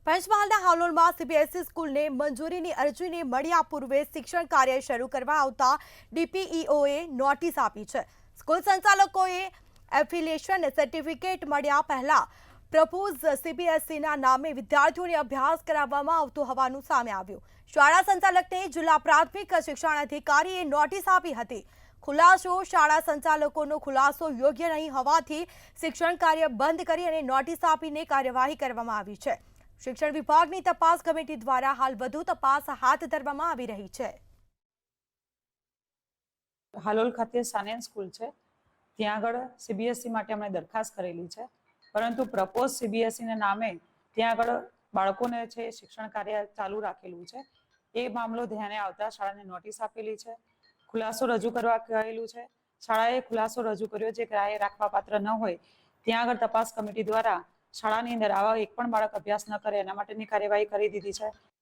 પંચમહાલના હાલોલમાં સીબીએસઈ સ્કૂલને મંજૂરીની અરજીને મળ્યા પૂર્વે શિક્ષણ કાર્ય શરૂ કરવા આવતા ડીપીઈઓએ નોટિસ આપી છે। સ્કૂલ સંચાલકોએ એફિલિએશન સર્ટિફિકેટ મળ્યા પહેલા પ્રપોઝ સીબીએસઈના નામે વિદ્યાર્થીઓને અભ્યાસ કરાવવામાં આવતો હોવાનું સામે આવ્યું। શાળા સંચાલકને જિલ્લા પ્રાથમિક શિક્ષણ અધિકારીએ નોટિસ આપી હતી। ખુલાસો શાળા સંચાલકોનો ખુલાસો યોગ્ય નહીં હોવાથી શિક્ષણ કાર્ય બંધ કરી અને નોટિસ આપીને કાર્યવાહી કરવામાં આવી છે। શિક્ષણ વિભાગની તપાસ કમિટી દ્વારા હાલ વધુ તપાસ હાથ ધરવામાં આવી રહી છે। હાલોલ ખાતે સાનિયા સ્કૂલ છે, ત્યાં આગળ સીબીએસઈ માટે અમે દરખાસ્ત કરેલી છે, પરંતુ પ્રપોઝ સીબીએસઈના નામે ત્યાં આગળ બાળકોને છે શિક્ષણ કાર્ય ચાલુ રાખેલું છે। એ મામલો ધ્યાને આવતા શાળાને નોટિસ આપેલી છે, ખુલાસો રજૂ કરવા કહેલું છે। શાળાએ ખુલાસો રજૂ કર્યો જે ગ્રાહ્ય રાખવા પાત્ર ન હોય ત્યાં આગળ તપાસ કમિટી દ્વારા શાળાની અંદર આવા એક પણ બાળક અભ્યાસ ન કરે એના માટેની કાર્યવાહી કરી દીધી છે।